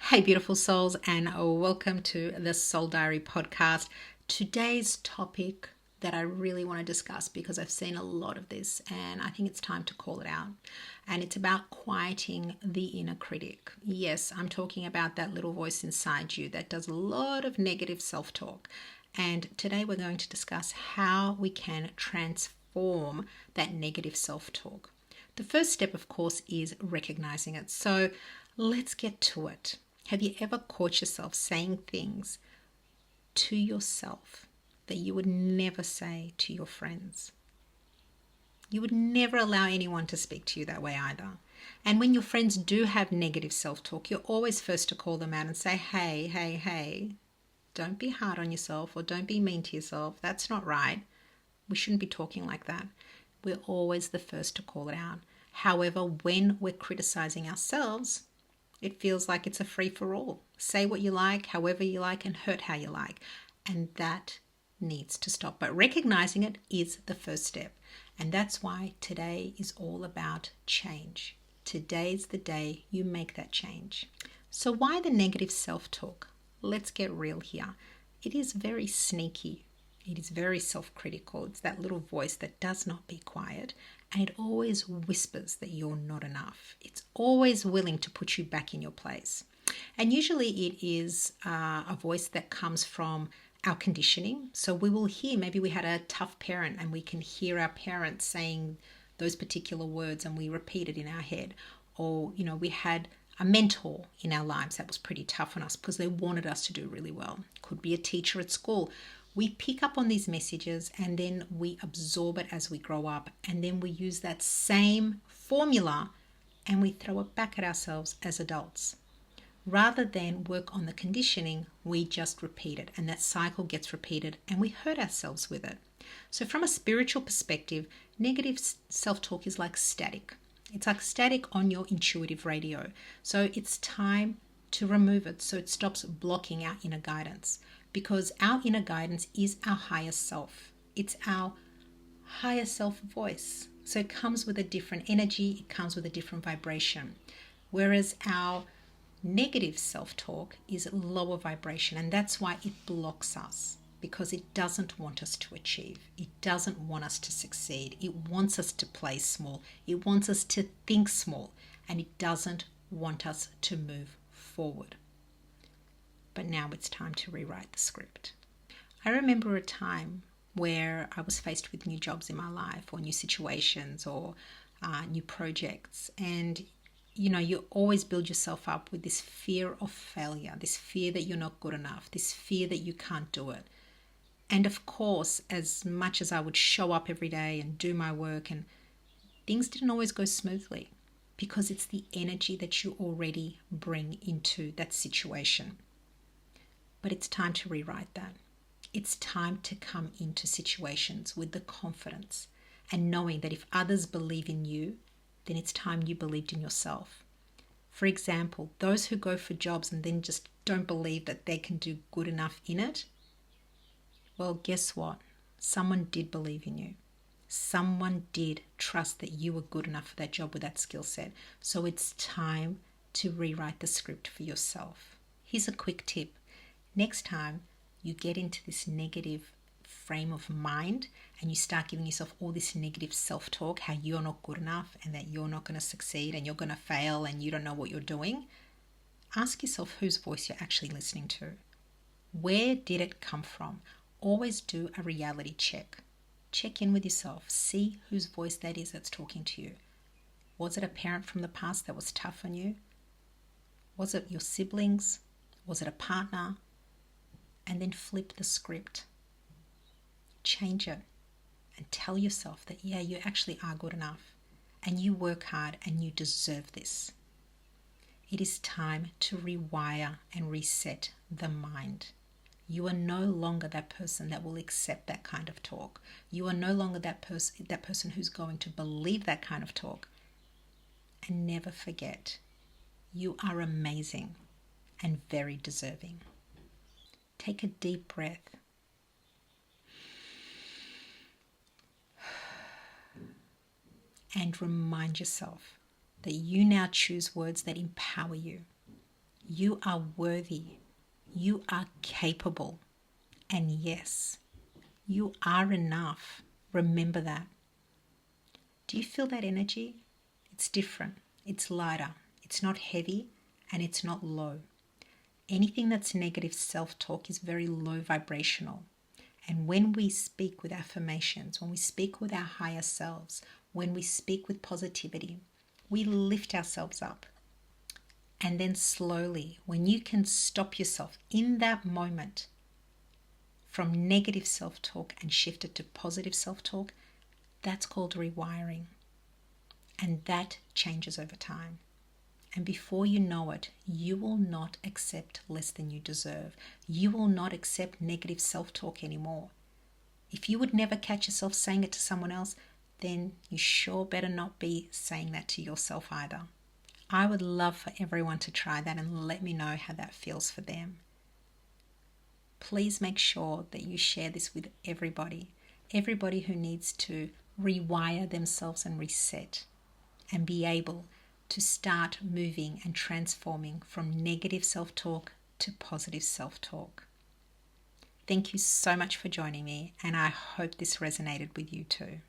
Hey, beautiful souls, and welcome to the Soul Diary podcast. Today's topic that I really want to discuss because I've seen a lot of this and I think it's time to call it out. And it's about quieting the inner critic. Yes, I'm talking about that little voice inside you that does a lot of negative self talk. And today we're going to discuss how we can transform that negative self talk. The first step, of course, is recognizing it. So let's get to it. Have you ever caught yourself saying things to yourself that you would never say to your friends? You would never allow anyone to speak to you that way either. And when your friends do have negative self-talk, you're always first to call them out and say, hey, don't be hard on yourself or don't be mean to yourself. That's not right. We shouldn't be talking like that. We're always the first to call it out. However, when we're criticizing ourselves, it feels like it's a free-for-all. Say what you like, however you like, and hurt how you like. And that needs to stop. But recognizing it is the first step. And that's why today is all about change. Today's the day you make that change. So why the negative self-talk? Let's get real here. It is very sneaky. It is very self-critical. It's that little voice that does not be quiet. And it always whispers that you're not enough. It's always willing to put you back in your place. And usually it is a voice that comes from our conditioning. So we will hear, maybe we had a tough parent and we can hear our parents saying those particular words and we repeat it in our head. Or, we had a mentor in our lives that was pretty tough on us because they wanted us to do really well. Could be a teacher at school. We pick up on these messages and then we absorb it as we grow up, and then we use that same formula and we throw it back at ourselves as adults. Rather than work on the conditioning, we just repeat it, and that cycle gets repeated and we hurt ourselves with it. So from a spiritual perspective, negative self-talk is like static. It's like static on your intuitive radio. So it's time to remove it so it stops blocking our inner guidance. Because our inner guidance is our higher self. It's our higher self voice. So it comes with a different energy, it comes with a different vibration. Whereas our negative self-talk is lower vibration, and that's why it blocks us, because it doesn't want us to achieve. It doesn't want us to succeed. It wants us to play small. It wants us to think small, and it doesn't want us to move forward. But now it's time to rewrite the script. I remember a time where I was faced with new jobs in my life or new situations or new projects. And, you always build yourself up with this fear of failure, this fear that you're not good enough, this fear that you can't do it. And of course, as much as I would show up every day and do my work, and things didn't always go smoothly because it's the energy that you already bring into that situation. But it's time to rewrite that. It's time to come into situations with the confidence and knowing that if others believe in you, then it's time you believed in yourself. For example, those who go for jobs and then just don't believe that they can do good enough in it, well, guess what? Someone did believe in you. Someone did trust that you were good enough for that job with that skill set. So it's time to rewrite the script for yourself. Here's a quick tip. Next time you get into this negative frame of mind and you start giving yourself all this negative self-talk, how you're not good enough and that you're not going to succeed and you're going to fail and you don't know what you're doing, ask yourself whose voice you're actually listening to. Where did it come from? Always do a reality check. Check in with yourself. See whose voice that is that's talking to you. Was it a parent from the past that was tough on you? Was it your siblings? Was it a partner? And then flip the script. Change it and tell yourself that, yeah, you actually are good enough and you work hard and you deserve this. It is time to rewire and reset the mind. You are no longer that person that will accept that kind of talk. You are no longer that person who's going to believe that kind of talk. And never forget, you are amazing and very deserving. Take a deep breath. And remind yourself that you now choose words that empower you. You are worthy. You are capable. And yes, you are enough. Remember that. Do you feel that energy? It's different. It's lighter. It's not heavy and it's not low. Anything that's negative self-talk is very low vibrational. And when we speak with affirmations, when we speak with our higher selves, when we speak with positivity, we lift ourselves up. And then slowly, when you can stop yourself in that moment from negative self-talk and shift it to positive self-talk, that's called rewiring. And that changes over time. And before you know it, you will not accept less than you deserve. You will not accept negative self-talk anymore. If you would never catch yourself saying it to someone else, then you sure better not be saying that to yourself either. I would love for everyone to try that and let me know how that feels for them. Please make sure that you share this with everybody who needs to rewire themselves and reset and be able to start moving and transforming from negative self-talk to positive self-talk. Thank you so much for joining me, and I hope this resonated with you too.